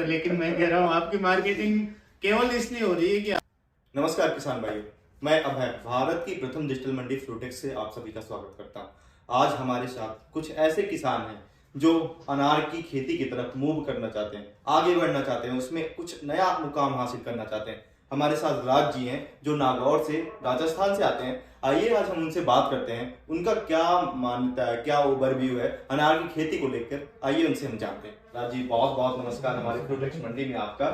लेकिन मैं कह रहा हूँ आपकी मार्केटिंग केवल इसलिए हो रही है कि नमस्कार किसान भाइयों, मैं अभय भारत की प्रथम डिजिटल मंडी फ्रूटेक्स से आप सभी का स्वागत करता हूं। आज हमारे साथ कुछ ऐसे किसान हैं जो अनार की खेती की तरफ मूव करना चाहते हैं, आगे बढ़ना चाहते हैं, उसमें कुछ नया मुकाम हासिल करना चाहते हैं। हमारे साथ राज जी हैं जो नागौर से राजस्थान से आते हैं। आइए आज हम उनसे बात करते हैं, उनका क्या मान्यता है, क्या ओवरव्यू है अनार की खेती को लेकर। आइए उनसे हम जानते हैं। राज जी, बहुत बहुत नमस्कार हमारे फ्रूटेक्स मंडी में आपका।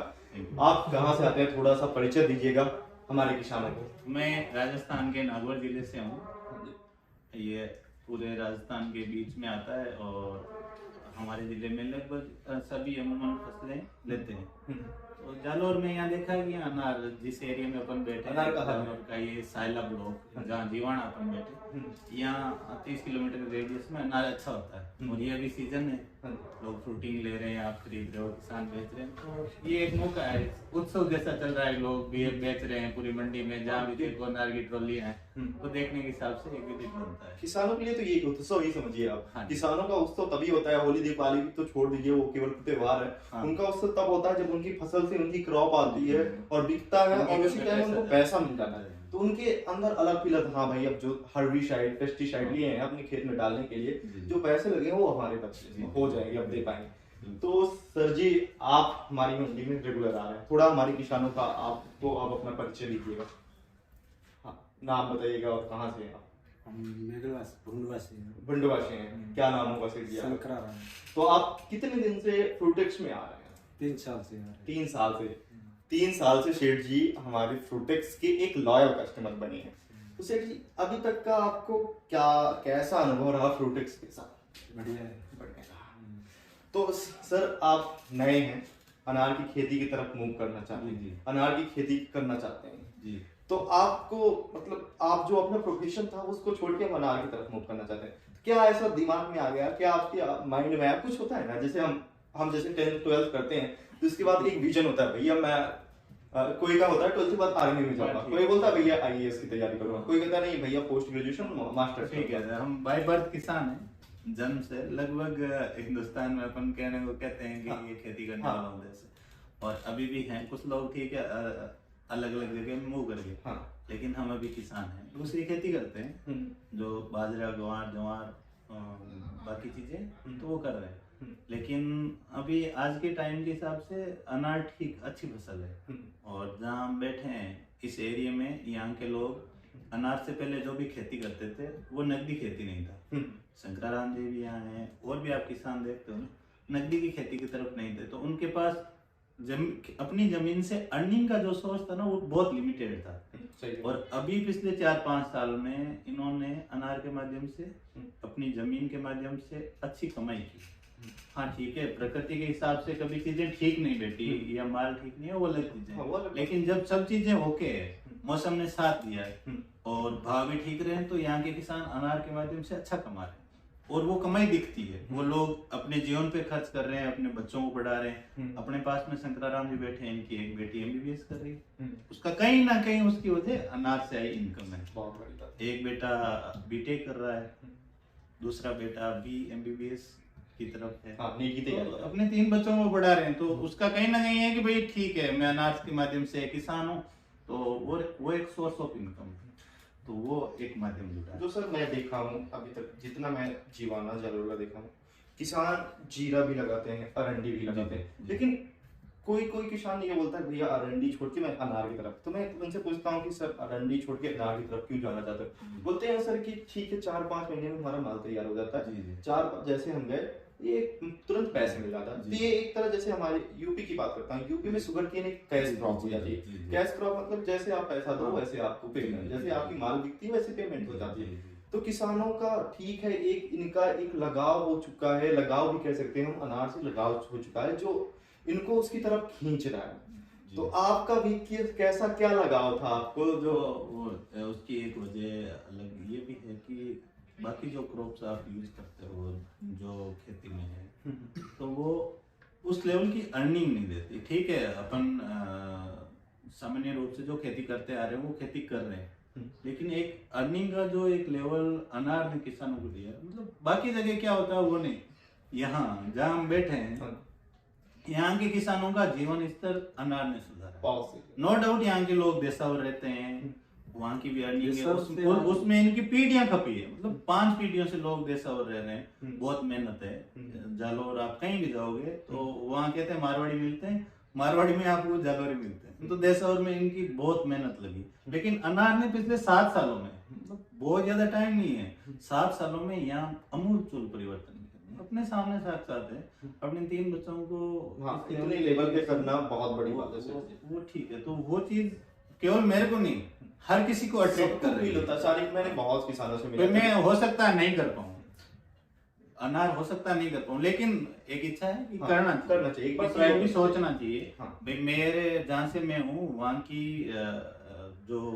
आप कहाँ से आते हैं, थोड़ा सा परिचय दीजिएगा हमारे किसानों को। मैं राजस्थान के नागौर जिले से हूँ। ये पूरे राजस्थान के बीच में आता है और हमारे जिले में लगभग सभी अमूमन फसलें लेते हैं। तो जालौर में यहाँ देखा है कि अनार जिस एरिया में अपन बैठे अनार का जालौर का ये सायला ब्लॉक जहाँ जीवाणा अपन बैठे, यहाँ 30 किलोमीटर रेडियस में अनार अच्छा होता है और ये अभी सीजन है, लोग फ्रूटिंग ले रहे हैं, आप खरीद रहे हो, किसान बेच रहे हैं। तो ये एक मौका है, उत्सव जैसा चल रहा है, लोग भी बेच रहे हैं पूरी मंडी में, जहाँ भी देखो अनार की ट्रॉलियां हैं, तो देखने के हिसाब से एक विजिट बनता है। किसानों के लिए तो ये उत्सव ही समझिए आप। हाँ, किसानों का उत्सव तभी होता है, होली दीपावली तो छोड़ दीजिए, वो केवल त्योहार है। हाँ। उनका उत्सव तब होता है जब उनकी फसल से उनकी क्रॉप आती है और बिकता है और उसी टाइम उनको पैसा मिल जाता है। तो उनके अंदर अलग फील आता, हाँ भाई अब जो हर्बिसाइड पेस्टिसाइड लिए हैं अपने खेत में डालने के लिए, जो पैसे लगे वो हमारे बच्चे हो जाएंगे, अब दे पाएंगे। तो सर जी, आप हमारी मंडी में रेगुलर आ रहे हैं, थोड़ा हमारे किसानों का आपको आप अपना परिचय दीजिएगा। हाँ, नाम बताइएगा और कहाँ से हैं आप? भंडवा से हैं। क्या नाम होगा सर जी? तो आप कितने दिन से फ्रूटेक्स में आ रहे हैं? 3 साल से आ रहे हैं। 3 साल से। 3 साल से सेठ जी हमारे फ्रूटेक्स के एक लॉयल कस्टमर बने हैं। तो सेठ जी, अभी तक का आपको क्या कैसा अनुभव रहा फ्रूटेक्स के साथ? बढ़िया है। बढ़िया। तो सर, आप नए हैं, अनार की खेती की तरफ मूव करना चाहते हैं, अनार की खेती करना चाहते हैं जी। तो आपको मतलब आप जो अपना प्रोफेशन था उसको छोड़ के अनार की तरफ मूव करना चाहते हैं, क्या ऐसा दिमाग में आ गया? क्या आपके माइंड में आया? कुछ होता है ना, जैसे हम जैसे 10th 12th करते हैं तो उसके बाद एक विजन होता है, भैया मैं कोई का होता है 12th के बाद आर्मी में जाऊंगा, कोई बोलता है भैया आईएएस की तैयारी करूंगा, कोई कहता नहीं भैया पोस्ट ग्रेजुएशन मास्टर। ठीक है, हम बाय बर्थ किसान हैं, जन्म से। लगभग हिंदुस्तान में अपन कहने को कहते हैं कि ये खेती करने वाला देश है, और अभी भी हैं कुछ लोग, ठीक है, अलग अलग जगह में मूव कर गए। लेकिन हम अभी किसान हैं, दूसरी खेती करते हैं, जो बाजरा ग्वार ज्वार बाकी चीजें तो वो कर रहे हैं। लेकिन अभी आज के टाइम के हिसाब से अनार ठीक अच्छी फसल है, और जहाँ हम बैठे हैं इस एरिया में, यहाँ के लोग अनार से पहले जो भी खेती करते थे वो नकदी खेती नहीं था। शंकराराम जी भी यहाँ हैं, और भी आप किसान देखते हो नकदी की खेती की तरफ नहीं थे, तो उनके पास अपनी जमीन से अर्निंग का जो सोर्स था ना वो बहुत लिमिटेड था। और अभी पिछले 4-5 साल में इन्होंने अनार के माध्यम से, अपनी जमीन के माध्यम से अच्छी कमाई की। हाँ ठीक है, प्रकृति के हिसाब से कभी चीजें ठीक नहीं बैठी या माल ठीक नहीं है, वो अलग चीजें, लेकिन जब सब चीजें ओके है, मौसम ने साथ दिया है और भाव भी ठीक रहे, तो यहाँ के किसान अनार के माध्यम से अच्छा कमा रहे हैं, और वो कमाई दिखती है। वो लोग अपने जीवन पे खर्च कर रहे हैं, अपने बच्चों को पढ़ा रहे हैं। अपने पास में शंकराराम जी बैठे हैं, इनकी एक बेटी एमबीबीएस कर रही है, उसका कहीं ना कहीं उसकी वजह अनार से आई इनकम है। एक बेटा बीटेक कर रहा है, दूसरा बेटा भी एमबीबीएस की तरफ है। तो अपने 3 बच्चों को पढ़ा रहे हैं, तो उसका कहीं ना कहीं है कि भाई ठीक है, मैं अनार के माध्यम से किसान हूँ, तो वो एक सोर्स ऑफ इनकम है, तो वो एक माध्यम जुड़ा है। जो सर मैं देखा हूँ अभी तक, जितना मैं जीवाना जालौर देखा हूँ, किसान जीरा भी लगाते हैं, अरंडी भी लगाते हैं, लेकिन कोई किसान ये बोलता है भैया अरंडी छोड़ के मैं अनार की तरफ। तो मैं उनसे पूछता हूँ कि सर अरंडी छोड़ के अनार की तरफ क्यों जाना चाहते हो? बोलते हैं सर कि ठीक है 4-5 महीने में हमारा माल तैयार हो जाता है, 4 जैसे हम गए ये तुरंत पैसे मिल जाता है। तो ये एक तरह, जैसे हमारे यूपी की बात करता हूँ, यूपी में शुगर केन एक कैश क्रॉप हो जाती है। कैश क्रॉप मतलब जैसे आप पैसा दो वैसे आपको पेमेंट, जैसे आपकी माल बिकती है वैसे पेमेंट हो जाती है। तो किसानों का ठीक है, एक इनका एक लगाव हो चुका है, लगाव भी कह सकते हैं हम, अनार से लगाव हो चुका है जो इनको उसकी तरफ खींच रहा है। तो आपका भी कैसा क्या लगाव था आपको? जो वो उसकी एक वजह अलग ये भी है कि बाकी जो क्रॉप्स आप यूज करते हो जो खेती में है, तो वो उस लेवल की अर्निंग नहीं देती। ठीक है, अपन सामान्य रूप से जो खेती करते आ रहे हैं वो खेती कर रहे हैं, लेकिन एक अर्निंग का जो एक लेवल अनार ने किसानों को दिया, मतलब बाकी जगह क्या होता है वो नहीं। यहाँ जहाँ हम बैठे हैं यहाँ के किसानों का जीवन स्तर अनार ने सुधारा। बहुत सही। नो डाउट यहाँ के लोग देसावर रहते हैं, वहाँ की भी अर्निंग है, देसावर से उसमें इनकी पीढ़ियां खपी है, मतलब 5 पीढ़ियों से लोग देसावर रह रहे हैं, बहुत मेहनत है। जालोर आप कहीं भी जाओगे तो वहाँ कहते हैं मारवाड़ी मिलते हैं, मारवाड़ी में आपको जालोरी मिलते हैं, तो देसावर में इनकी बहुत मेहनत लगी। लेकिन अनार ने पिछले 7 सालों में, मतलब बहुत ज्यादा टाइम नहीं है, 7 सालों में यहाँ अमूलचूल परिवर्तन किया। अपने सामने साक्षात है, अपने 3 बच्चों को हाँ, इतने लेवल पे करना बहुत बड़ी बात है। वो ठीक है, तो वो चीज केवल मेरे को नहीं, हर किसी को अट्रैक्ट कर रही है। होता है सारी, मैंने बहुत किसानों से तो मिला। मैं हो सकता है नहीं कर पाऊँ, अनार हो सकता नहीं कर पाऊँ, लेकिन एक इच्छा है कि करना चाहिए, एक बार किसी को भी सोचना चाहिए। हाँ। भाई मेरे जहाँ से मैं हूँ वहाँ की जो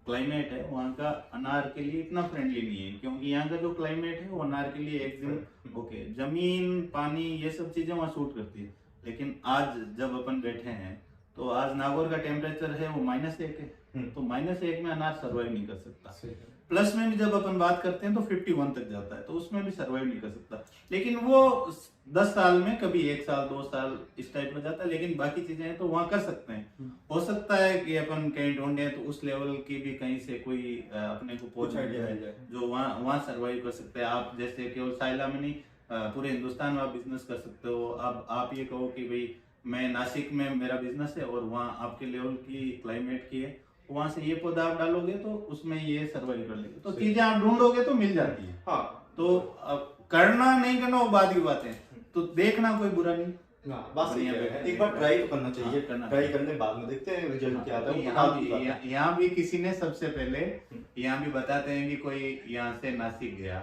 क्लाइमेट है वहाँ का अनार के लिए इतना फ्रेंडली नहीं है, क्योंकि यहाँ का जो क्लाइमेट है वो अनार के लिए एकदम ओके, जमीन पानी ये सब चीजें वहाँ सूट करती है। लेकिन आज जब अपन बैठे हैं तो आज नागौर का टेम्परेचर है वो -1 है, तो -1 में अनार सर्वाइव नहीं कर सकता। प्लस में भी जब अपन बात करते हैं तो 51 तक जाता है, तो उसमें भी सर्वाइव नहीं कर सकता। लेकिन वो 10 साल में कभी 1 साल 2 साल इस टाइप में जाता है, लेकिन बाकी चीजें हैं तो वहां कर सकते हैं। हो सकता है कि अपन कहीं ढूंढे तो उस लेवल की भी कहीं से कोई अपने को कुछ आइडिया है जो वहाँ सर्वाइव कर सकते हैं। आप जैसे केवल साइला में नहीं, पूरे हिंदुस्तान में आप बिजनेस कर सकते हो। अब आप ये कहो कि भाई मैं नासिक में मेरा बिजनेस है और वहाँ आपके लेवल की क्लाइमेट की है, वहां से ये पौधा आप डालोगे तो उसमें ये सर्वाइव कर लेगा, तो चीजें आप ढूंढोगे तो मिल जाती है। हाँ, तो अब करना नहीं करना वो बाद की बात है, तो देखना कोई बुरा नहीं। हाँ, बस बढ़िया ये है। है। एक बार ट्राई तो करना चाहिए, हाँ, करना ट्राई करने बाद में देखते हैं रिजल्ट क्या आता है। यहाँ भी किसी ने सबसे पहले यहाँ भी बताते हैं कि कोई यहाँ से नासिक गया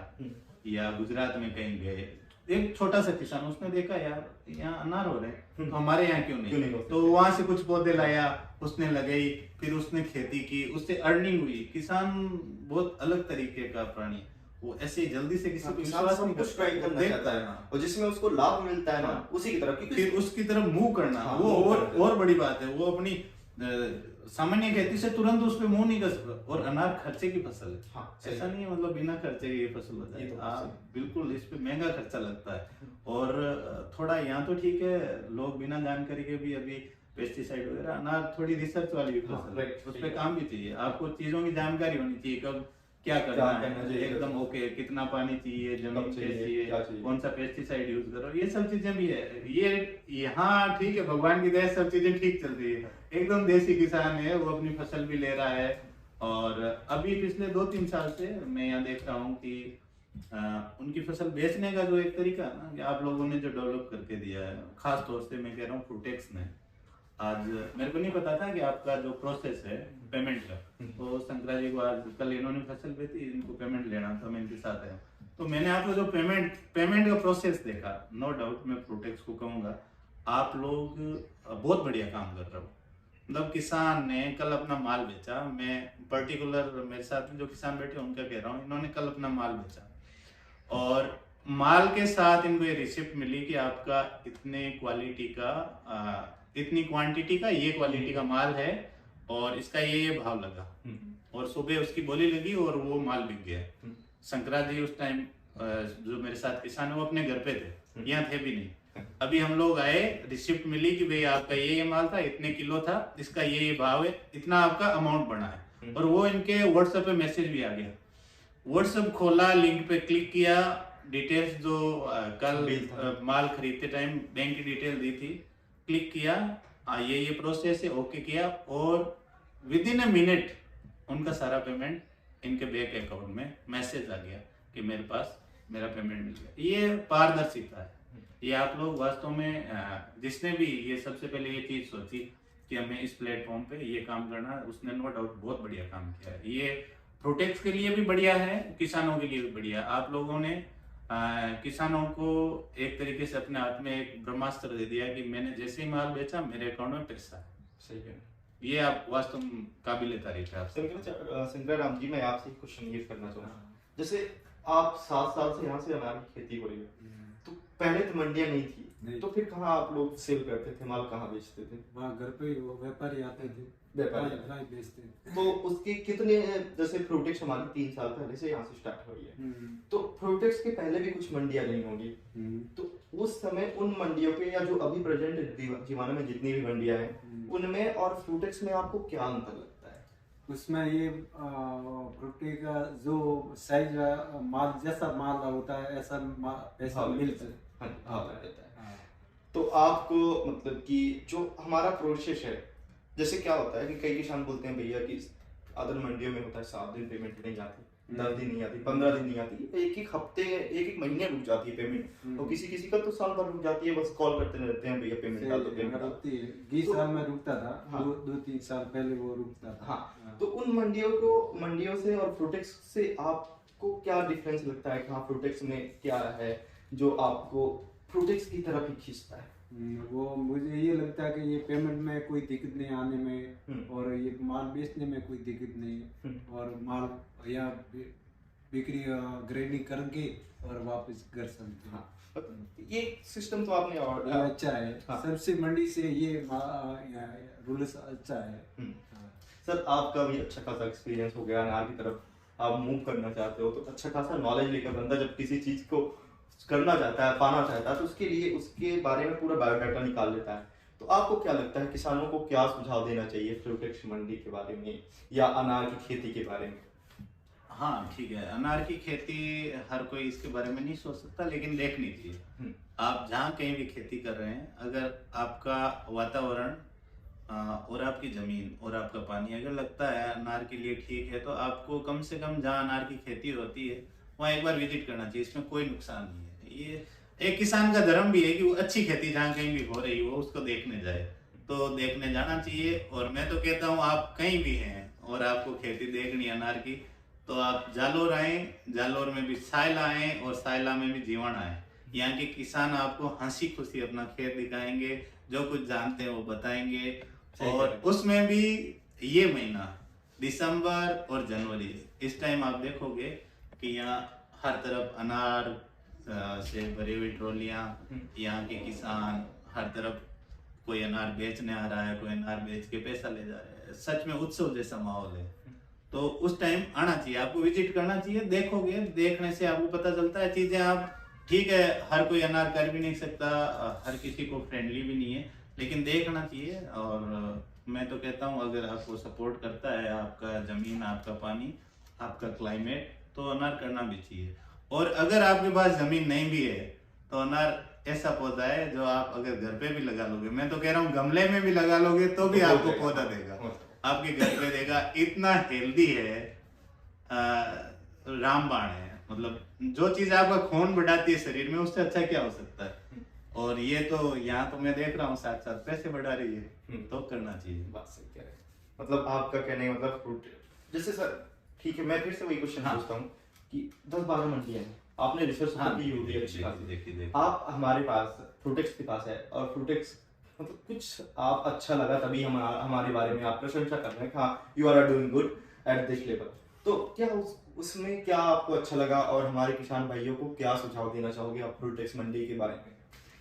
या गुजरात में कहीं गए, एक छोटा सा किसान, उसने देखा यार यहाँ अनार हो रहे हैं तो हमारे यहाँ क्यों नहीं, तो वहां से कुछ पौधे लाया, उसने लगाई, फिर उसने खेती की, उससे अर्निंग हुई। किसान बहुत अलग तरीके का प्राणी है, वो ऐसे जल्दी से किसी को विश्वास नहीं कुछ ट्राई करना देखता चाहता है ना, और जिसमें उसको लाभ मिलता है ना उसी की तरफ, फिर उसकी तरफ मुंह करना, हाँ, वो मुंह और बड़ी बात है। वो अपनी सामान्य खेती से तुरंत उस पे मुंह नहीं कर सकता। और अनार खर्चे की फसल है, हाँ, ऐसा नहीं है मतलब बिना खर्चे की ये फसल हो जाए, आप बिल्कुल इस पे महंगा खर्चा लगता है। और थोड़ा यहाँ तो ठीक है, लोग बिना जानकारी के भी अभी पेस्टिसाइड वगैरह, अनार थोड़ी रिसर्च वाली भी फसल है, उस पे काम भी चाहिए। आपको चीजों की जानकारी होनी चाहिए, कब क्या करना है, एकदम ओके, कितना पानी चाहिए, जमीन कैसी है, कौन सा पेस्टिसाइड यूज करो, ये सब चीजें भी है। ये यहाँ ठीक है, भगवान की दया सब चीजें ठीक चल रही है, एकदम देसी किसान है, वो अपनी फसल भी ले रहा है। और अभी पिछले 2-3 साल से मैं यहाँ देख रहा हूँ कि उनकी फसल बेचने का जो एक तरीका है ना, कि आप लोगों ने जो डेवलप करके दिया है, खास तौर से मैं कह रहा हूँ फ्रूटेक्स ने। आज मेरे को नहीं पता था कि आपका जो प्रोसेस है पेमेंट का, तो शंकरा जी को आज कल इन्होंने फसल बेची, इनको पेमेंट लेना था, मैं इनके साथ आया, तो मैंने आपको जो पेमेंट का प्रोसेस देखा, नो डाउट मैं प्रोटेक्स को कहूंगा आप लोग बहुत बढ़िया काम कर रहे हो। मतलब किसान ने कल अपना माल बेचा, मैं पर्टिकुलर मेरे साथ में जो किसान बैठे उनका कह रहा हूँ, इन्होंने कल अपना माल बेचा और माल के साथ इनको ये रिसिप्ट मिली कि आपका इतने क्वालिटी का इतनी क्वांटिटी का ये क्वालिटी का माल है और इसका ये भाव लगा। और सुबह उसकी बोली लगी और वो माल बिक गया। शंकरा जी उस टाइम जो मेरे साथ किसान है वो अपने घर पे थे, यहाँ थे भी नहीं। अभी हम लोग आए, रिसिप्ट मिली कि भाई आपका ये माल था, इतने किलो था, इसका ये भाव है, इतना आपका अमाउंट बना है। और वो इनके व्हाट्सएप पे मैसेज भी आ गया। व्हाट्सएप खोला, लिंक पे क्लिक किया, डिटेल्स जो कल माल खरीदते टाइम बैंक की डिटेल दी थी, क्लिक किया, ये प्रोसेस है, ओके किया, और विद इन अ मिनट उनका सारा पेमेंट इनके बैंक अकाउंट में मैसेज आ गया कि मेरे पास मेरा पेमेंट मिल गया। ये पारदर्शिता है। ये आप लोग वास्तव में जिसने भी ये सबसे पहले ये चीज सोची कि हमें इस प्लेटफॉर्म पे ये काम करना, उसने नो डाउट बहुत बढ़िया काम किया है। ये प्रोटेक्स के लिए भी बढ़िया है, किसानों के लिए भी बढ़िया। आप लोगों ने किसानों को एक तरीके से अपने हाथ में एक ब्रह्मास्त्र दे दिया कि मैंने जैसे ही माल बेचा मेरे अकाउंट में पैसा है। सही है, ये आप वास्तव में काबिल तारीफ है आपसे। शंकर राम जी, मैं आपसे क्वेश्चन ये करना चाहूँगा, जैसे आप 7 साल से यहाँ से अनार की खेती हो रही है, तो पहले तो मंडियाँ नहीं थी, नहीं। तो फिर कहाँ आप लोग सेल करते थे, माल कहाँ बेचते थे? वहाँ घर पे ही वो व्यापारी आते थे, व्यापारी। ड्राई बेचते थे। तो उसके कितने, जैसे फ्रूटेक्स हमारी 3 साल पहले से यहाँ से स्टार्ट हुई है, तो फ्रूटेक्स के पहले भी कुछ मंडियाँ रही होंगी, तो उस समय उन मंडियों पे, या जो अभी प्रेजेंट जीवाना में जितनी भी मंडियाँ हैं उनमें और फ्रूटेक्स में आपको क्या अंतर लगता है? उसमें ये फ्रूटी का जो साइज माल, जैसा माल होता है ऐसा पैसा मिलता है। हाँ, हाँ, रहता है। हाँ। तो आपको मतलब कि जो हमारा प्रोसेस है, जैसे क्या होता है कि कई किसान बोलते हैं भैया कि अदर मंडियों में होता है 7 दिन पेमेंट नहीं आती, 10 दिन नहीं आती, 15 दिन नहीं आती, एक एक हफ्ते, एक एक महीने रुक जाती है पेमेंट, और किसी किसी का तो साल भर रुक जाती है, बस कॉल करते रहते हैं भैया पेमेंट डाल दो, पेमेंट डाल दो। 20 साल में रुकता था। हाँ। 2-3 साल पहले वो रुकता था। हाँ, तो उन मंडियों से और फ्रूटेक्स से आपको क्या डिफरेंस लगता है? हाँ, फ्रूटेक्स में क्या है जो आपको फ्रूटेक्स की तरफ ही खींचता है? वो मुझे ये लगता है कि ये पेमेंट में कोई दिक्कत नहीं आने में, और ये माल बेचने में कोई दिक्कत नहीं, और माल या बिक्री ग्रेडिंग करके और वापस कर सकते हैं। हाँ, ये सिस्टम तो आपने और ये अच्छा है। हाँ। सबसे मंडी से ये रूल्स अच्छा है। सर, आपका भी अच्छा खासा एक्सपीरियंस हो गया अनार की तरफ, आप मूव करना चाहते हो, तो अच्छा खासा नॉलेज लेकर बंदा जब किसी चीज को करना चाहता है, पाना चाहता है, तो उसके लिए उसके बारे में पूरा बायोडाटा निकाल लेता है। तो आपको क्या लगता है किसानों को क्या सुझाव देना चाहिए फ्रूटेक्स मंडी के बारे में या अनार की खेती के बारे में? हाँ ठीक है, अनार की खेती हर कोई इसके बारे में नहीं सोच सकता, लेकिन देखनी चाहिए। आप जहाँ कहीं भी खेती कर रहे हैं, अगर आपका वातावरण और आपकी जमीन और आपका पानी अगर लगता है अनार के लिए ठीक है, तो आपको कम से कम जहाँ अनार की खेती होती है वहाँ एक बार विजिट करना चाहिए। इसमें कोई नुकसान नहीं है। ये एक किसान का धर्म भी है कि वो अच्छी खेती जहाँ कहीं भी हो रही हो उसको देखने जाए, तो देखने जाना चाहिए। और मैं तो कहता हूँ आप कहीं भी हैं और आपको खेती देखनी है अनार की, तो आप जालोर आए, जालोर में भी सायला आए और सायला में भी जीवन आए। यहाँ के किसान आपको हंसी खुशी अपना खेत दिखाएंगे, जो कुछ जानते हैं वो बताएंगे। और उसमें भी ये महीना दिसंबर और जनवरी, इस टाइम आप देखोगे कि यहाँ हर तरफ अनार से भरी हुई ट्रॉलियाँ, यहाँ के किसान हर तरफ कोई अनार बेचने आ रहा है, कोई अनार बेच के पैसा ले जा रहा है। सच में उत्सव जैसा माहौल है। तो उस टाइम आना चाहिए, आपको विजिट करना चाहिए। देखोगे, देखने से आपको पता चलता है चीजें। आप ठीक है, हर कोई अनार कर भी नहीं सकता, हर किसी को फ्रेंडली भी नहीं है, लेकिन देखना चाहिए। और मैं तो कहता हूँ अगर आपको सपोर्ट करता है आपका जमीन, आपका पानी, आपका क्लाइमेट, तो अनार करना भी चाहिए। और अगर आपके पास जमीन नहीं भी है तो अनार ऐसा पौधा है जो आप अगर घर पे भी लगा लोगे, मैं तो कह रहा हूँ गमले में भी लगा लोगे तो भी आपको पौधा देगा, आपके घर पे देगा। इतना हेल्दी है, रामबाण है। मतलब जो चीज आपका खून बढ़ाती है शरीर में, उससे अच्छा क्या हो सकता है। और ये तो यहाँ तो मैं देख रहा हूँ साथ साथ पैसे बढ़ा रही है, तो करना चाहिए। बात सही कह रहे हैं। मतलब आपका कहने का मतलब फ्रूट, जैसे सर ठीक है, मैं फिर से वही क्वेश्चन पूछता हूँ कि 10-12 मंडियाँ हैं, आपने रिसर्च की होगी अच्छी खासी, देखिए आप हमारे पास फ्रूटेक्स के पास है, और फ्रूटेक्स मतलब कुछ आप अच्छा लगा तभी हमारे बारे में आप प्रशंसा कर रहे हैं, हाँ you are doing good at this level. तो क्या उसमें क्या आपको अच्छा लगा, और हमारे किसान भाइयों को क्या सुझाव देना चाहोगे आप फ्रूटेक्स मंडी के बारे में?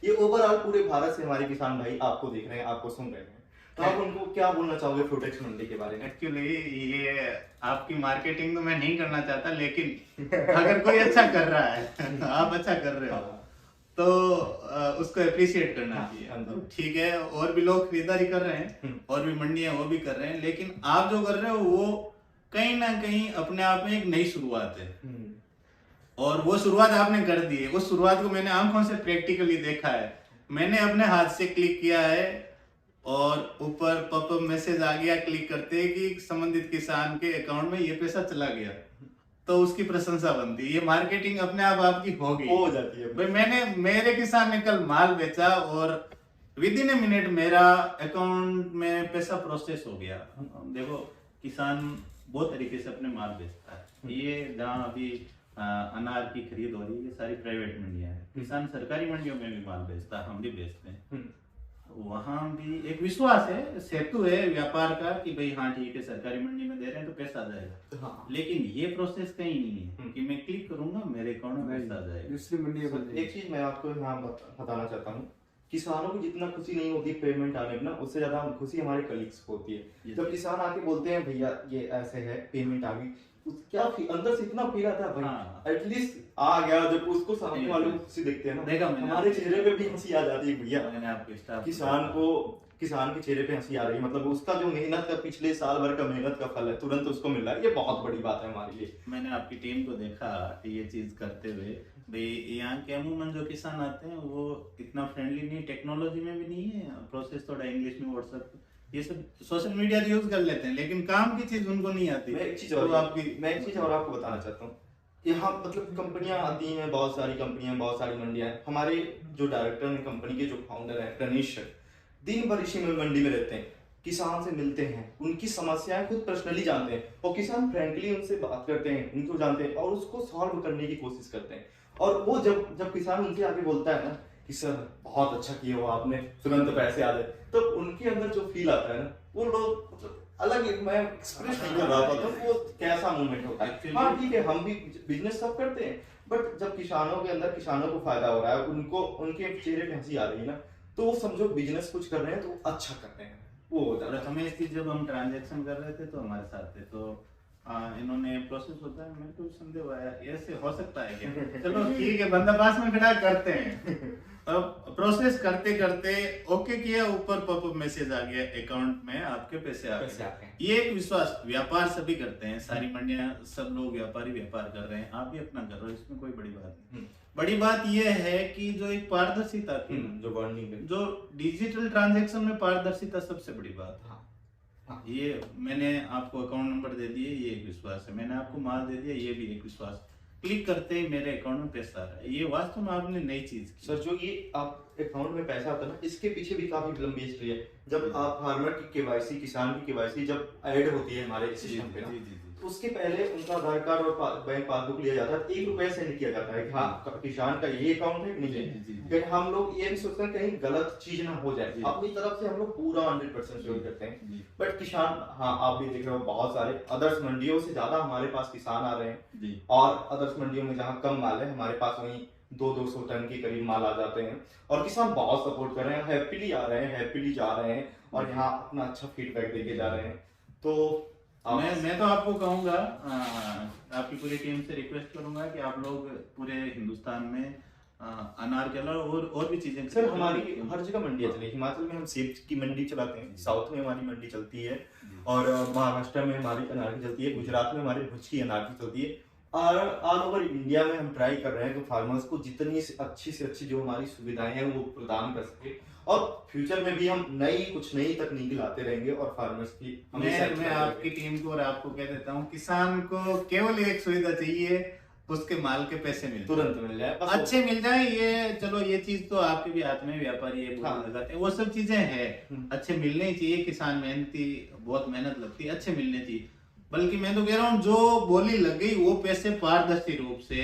ये ओवरऑल पूरे भारत से हमारे किसान भाई आपको देख रहे हैं, आपको सुन रहे हैं, तो आप उनको क्या बोलना चाहोगे फ्रूटेक्स मंडी के बारे में? एक्चुअली ये आपकी मार्केटिंग तो मैं नहीं करना चाहता, लेकिन अगर कोई अच्छा कर रहा है आप अच्छा कर रहे हो तो उसको अप्रिशिएट करना चाहिए। तो ठीक है, और भी लोग खरीदारी कर रहे हैं और भी मंडियां वो भी कर रहे हैं, लेकिन आप जो कर रहे हो वो कहीं ना कहीं अपने आप में एक नई शुरुआत है। और वो शुरुआत आपने कर दी है। उस शुरुआत को मैंने आंखों से प्रैक्टिकली देखा है, मैंने अपने हाथ से क्लिक किया है और ऊपर पॉपअप मैसेज आ गया क्लिक करते कि संबंधित किसान के अकाउंट में ये पैसा चला गया, तो उसकी प्रशंसा बनती है। ये मार्केटिंग अपने आप आपकी हो जाती है। भाई मेरे किसान ने कल माल बेचा और विद इन ए मिनट मेरा अकाउंट में पैसा प्रोसेस हो गया। देखो किसान बहुत तरीके से अपने माल बेचता है। ये जहाँ अभी अनार की खरीद हो रही है, ये सारी प्राइवेट मंडियां हैं। किसान सरकारी मंडियों में भी माल बेचता है, हम भी बेचते हैं। वहां भी एक विश्वास है, सेतु है व्यापार का कि भाई हाँ ठीक है सरकारी मंडी में दे रहे हैं तो पैसा आ जाएगा। हाँ। लेकिन ये प्रोसेस कहीं नहीं है कि मैं क्लिक करूंगा मेरे अकाउंट में पैसा आ जाएगा। दूसरी मंडी एक चीज मैं आपको यहाँ बताना चाहता हूँ किसानों को जितना खुशी नहीं होती पेमेंट आने में ना, उससे ज्यादा खुशी हमारे कलीग्स को होती है। जब किसान आके बोलते हैं भैया ये ऐसे है, पेमेंट आ गई, क्या अंदर से इतना फील आता है भाई, हाँ। एटलीस्ट आ गया। जब उसको सामने वाले को खुशी देखते हैं ना, देखा मैंने हमारे चेहरे पे भी हंसी आ जाती है भैया। मैंने आपके स्टाफ किसान के चेहरे पे हंसी आ रही है, मतलब उसका जो मेहनत का पिछले साल भर का मेहनत का फल है तुरंत उसको मिल रहा है, ये बहुत बड़ी बात है हमारे लिए। मैंने आपकी टीम को देखा ये चीज करते हुए। भाई यहाँ के अमूमन जो किसान आते हैं वो इतना फ्रेंडली नहीं, टेक्नोलॉजी में भी नहीं है, प्रोसेस थोड़ा इंग्लिश में, व्हाट्सएप ये सब सोशल मीडिया यूज कर लेते हैं, लेकिन काम की चीज उनको नहीं आती। मैं एक चीज तो और आपको बताना चाहता हूँ। यहाँ मतलब कंपनियां आती हैं, बहुत सारी कंपनियां, बहुत सारी मंडियां हैं। हमारे जो डायरेक्टर हैं कंपनी के, जो फाउंडर है रनीश सर, दिन भर इसी में मंडी में रहते हैं, किसान से मिलते हैं, उनकी समस्याएं खुद पर्सनली जानते हैं, और किसान फ्रेंकली उनसे बात करते हैं, उनको जानते हैं और उसको सॉल्व करने की कोशिश करते हैं। और वो जब किसान उनसे आके बोलता है ना कि सर बहुत अच्छा किया हो आपने, तुरंत पैसे आ जाए, तो उनके अंदर जो फील आता है ना, वो लोग मतलब अलग ही, मैं एक्सप्रेस नहीं कर रहा था तो वो कैसा मूवमेंट होता है। हाँ ठीक है, हम भी बिजनेस सब करते हैं, बट जब किसानों के अंदर किसानों को फायदा हो रहा है, उनको उनके चेहरे पे हंसी आ रही है ना, तो वो समझो बिजनेस कुछ कर रहे हैं तो अच्छा कर रहे हैं, वो हो जाता है। रमेश जी जब हम ट्रांजैक्शन कर रहे थे तो हमारे साथ थे, तो इन्होंने प्रोसेस होता है, मेरे को संदेह आया ऐसे हो सकता है क्या। चलो ठीक है, बंदा पास में खड़ा करते हैं। अब प्रोसेस करते करते ओके किया, ऊपर पॉपअप मैसेज आ गया अकाउंट में आपके पैसे आ गए। ये एक विश्वास, व्यापार सभी करते हैं, सारी मंडियां सब लोग व्यापारी व्यापार कर रहे हैं, आप भी अपना कर रहे हो, इसमें कोई बड़ी बात नहीं। बड़ी बात यह है कि जो एक पारदर्शिता की, जो बॉन्डिंग है, जो डिजिटल ट्रांजैक्शन में पारदर्शिता सबसे बड़ी बात है। ये मैंने आपको अकाउंट नंबर दे दिए, ये एक विश्वास है, मैंने आपको माल दे दिया, ये भी एक विश्वास, क्लिक करते ही मेरे अकाउंट में पैसा आ रहा है, ये वास्तव में आपने नई चीज की। सर जो ये आप अकाउंट में पैसा आता है ना, इसके पीछे भी काफी लंबी हिस्ट्री है। जब आप फार्मर की केवाईसी, किसान की केवाईसी जब ऐड होती है हमारे सिस्टम पे ना, तो उसके पहले उनका आधार कार्ड और बैंक पासबुक लिया जाता है, 1 रुपया सेंड किया जाता है कि हाँ किसान का ये अकाउंट है कि नहीं है। फिर हम लोग ये भी सोचते हैं कहीं गलत चीज ना हो जाए, अपनी तरफ से हम लोग पूरा 100% श्योर करते हैं। बट किसान, हाँ आप भी देख रहे हो, बहुत सारे अदर्स मंडियों से ज्यादा हमारे पास किसान आ रहे हैं, और अदर्स मंडियों में जहाँ कम माल है, हमारे पास वहीं 200-200 टन के करीब माल आ जाते हैं, और किसान बहुत सपोर्ट कर रहे हैं, हैप्पीली आ रहे हैं, हैप्पीली जा रहे हैं, और यहाँ अपना अच्छा फीडबैक देके जा रहे हैं। तो मैं तो आपको कहूंगा, आपकी पूरी टीम से रिक्वेस्ट करूंगा कि आप लोग पूरे हिंदुस्तान में अनार के अलावा और भी चीजें। सर हमारी हर जगह मंडियां चली, हिमाचल में हम सेब की मंडी चलाते हैं, साउथ में हमारी मंडी चलती है, और महाराष्ट्र में हमारी अनार की चलती है, गुजरात में हमारी भुज की अनार की चलती है, और ऑल ओवर इंडिया में हम ट्राई कर रहे हैं कि फार्मर्स को जितनी अच्छी से अच्छी जो हमारी सुविधाएं हैं वो प्रदान कर सके, और फ्यूचर में भी हम कुछ नई तकनीक लाते रहेंगे, और फार्मर्स की मैं आपकी टीम को और आपको कह देता हूँ, किसान को केवल एक सुविधा चाहिए, उसके माल के पैसे तुरंत मिल जाए, अच्छे मिल जाए। ये चलो ये चीज तो आपके भी हाथ में, व्यापारी ये लगाते हैं, वो सब चीजें हैं, अच्छे मिलने चाहिए। किसान मेहनती, बहुत मेहनत लगती है, अच्छे मिलने चाहिए। बल्कि मैं तो कह रहा हूँ जो बोली लग गई वो पैसे पारदर्शी रूप से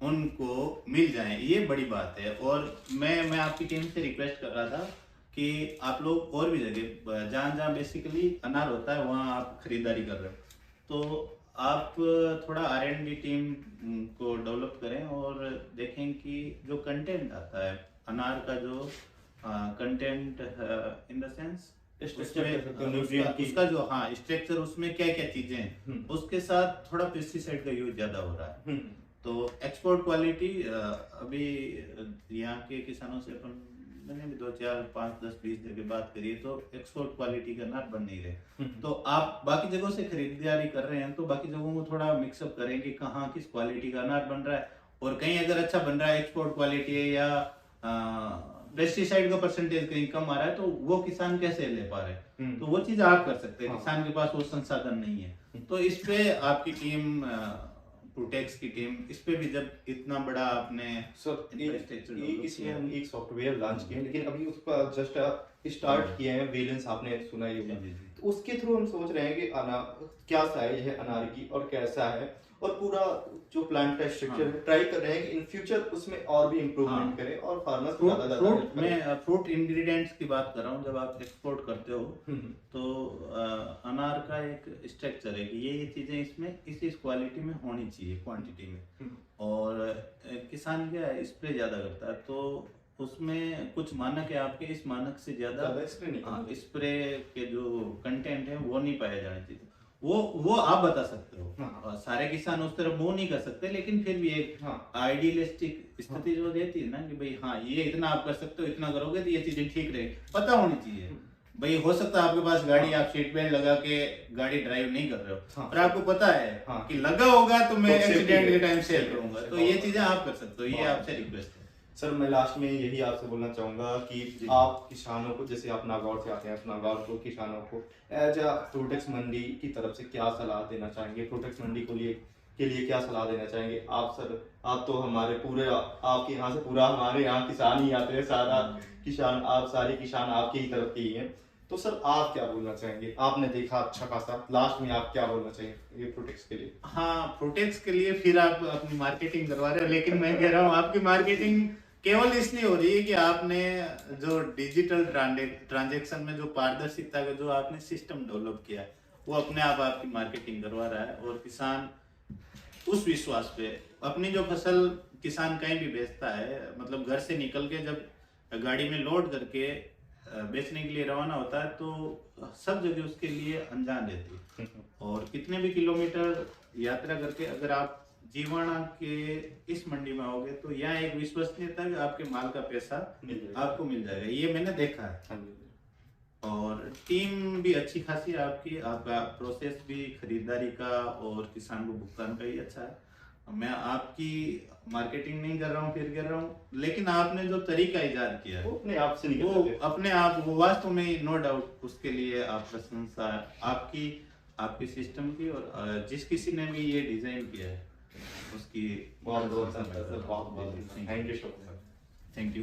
उनको मिल जाए, ये बड़ी बात है। और मैं आपकी टीम से रिक्वेस्ट कर रहा था कि आप लोग और भी जगह जहाँ बेसिकली अनार होता है वहाँ आप खरीदारी कर रहे हो, तो आप थोड़ा R&D टीम को डेवलप करें, और देखें कि जो कंटेंट आता है अनार का, जो कंटेंट इन द सेंस उसका जो स्ट्रक्चर, उसमें क्या क्या चीजें हैं, उसके साथ थोड़ा पेस्टिसाइड का यूज ज्यादा हो रहा है। तो एक्सपोर्ट क्वालिटी, अभी यहाँ के किसानों से अपन मैंने भी 2, 4, 5, 10, 20 जगह बात करी है, तो एक्सपोर्ट क्वालिटी का अनार बन नहीं रहे। तो आप बाकी जगहों से खरीदारी कर रहे हैं, तो बाकी जगहों को थोड़ा मिक्सअप करें कि कहाँ किस क्वालिटी का अनार बन रहा है, और कहीं अगर अच्छा बन रहा है, एक्सपोर्ट क्वालिटी है, या पेस्टिसाइड का परसेंटेज कहीं कम आ रहा है, तो वो किसान कैसे ले पा रहे हैं, तो वो चीज आप कर सकते हैं। किसान के पास वो संसाधन नहीं है, तो इस पे आपकी टीम, प्रोटेक्स की टीम, इस पे भी जब इतना बड़ा आपने इसमें हम एक सॉफ्टवेयर लॉन्च किए, लेकिन अभी उसका जस्ट स्टार्ट किए हैं, वेलेंस आपने सुना ही होगा, तो उसके थ्रू हम सोच रहे हैं कि क्या साइज है अनार की और कैसा है, और पूरा जो प्लांट का स्ट्रक्चर है, ट्राई कर रहे हैं कि इन फ्यूचर उसमें और भी इम्प्रूवमेंट करें, और फार्मर्स को मैं फ्रूट इंग्रेडिएंट्स की बात कर रहा हूँ। जब आप एक्सपोर्ट करते हो तो अनार का एक स्ट्रक्चर है कि ये चीजें इसमें इस क्वालिटी में होनी चाहिए, क्वांटिटी में, और किसान क्या स्प्रे ज्यादा करता है, तो उसमें कुछ मानक है आपके, इस मानक से ज्यादा ज्यादा स्प्रे नहीं करना। स्प्रे के जो कंटेंट है वो नहीं पाए जाने चाहिए। वो आप बता सकते हो। हाँ। और सारे किसान उस तरफ मुंह नहीं कर सकते, लेकिन फिर भी एक हाँ। आइडियलिस्टिक स्थिति जो रहती है ना कि भाई हाँ ये इतना आप कर सकते हो, इतना करोगे तो ये चीजें ठीक रहेगी, पता होनी चाहिए। भाई हो सकता है आपके पास गाड़ी, आप सीट बेल्ट लगा के गाड़ी ड्राइव नहीं कर रहे हो, हाँ। पर आपको पता है हाँ। कि लगा होगा तो मैं तो safety एक्सीडेंट के है। टाइम सेव Safety करूंगा, है। तो ये चीजें आप कर सकते हो, ये बहुत आपसे रिक्वेस्ट है। सर मैं लास्ट में यही आपसे बोलना चाहूंगा कि जी। आप किसानों को, जैसे आप नागौर से आते हैं, नागौर को किसानों को एज अ प्रोटेक्स मंडी की तरफ से क्या सलाह देना चाहेंगे? प्रोटेक्स मंडी के लिए क्या सलाह देना चाहेंगे आप सर? आप तो हमारे पूरे, आपके यहाँ से पूरा हमारे यहाँ किसान ही आते हैं, सारा किसान, आप सारे किसान आपके ही तरफ के ही हैं, तो सर आप क्या बोलना चाहेंगे? आपने देखा अच्छा खासा, लास्ट में आप क्या बोलना चाहेंगे ये प्रोटेक्स के लिए? हाँ, प्रोटेक्स के लिए फिर आप अपनी मार्केटिंग करवा रहे हो, लेकिन मैं कह रहा हूँ आपकी मार्केटिंग केवल इसलिए हो रही है कि आपने जो डिजिटल ट्रांजेक्शन में जो पारदर्शिता का जो आपने सिस्टम डेवलप किया, वो अपने आप आपकी मार्केटिंग करवा रहा है। और किसान उस विश्वास पे अपनी जो फसल किसान कहीं भी बेचता है, मतलब घर से निकल के जब गाड़ी में लोड करके बेचने के लिए रवाना होता है, तो सब जगह उसके लिए अनजान रहती है। और कितने भी किलोमीटर यात्रा करके अगर आप जीवाणा के इस मंडी में आओगे तो यहाँ एक विश्वसनीयता है, आपके माल का पैसा आपको मिल जाएगा, ये मैंने देखा है। और टीम भी अच्छी खासी है आपकी, आपका प्रोसेस भी खरीदारी का और किसान को भुगतान का ही अच्छा है। मैं आपकी मार्केटिंग नहीं कर रहा हूँ, फिर कह रहा हूँ, लेकिन आपने जो तरीका इजाद किया है वो अपने आप से निकल वो जाते हैं। अपने आप, वो वास्तव में नो डाउट, उसके लिए आप प्रशंसा आपकी सिस्टम की। और जिस किसी ने भी ये डिजाइन किया है उसकी बहुत बहुत धन्यवाद सर, बहुत बहुत thank you so much. Thank you.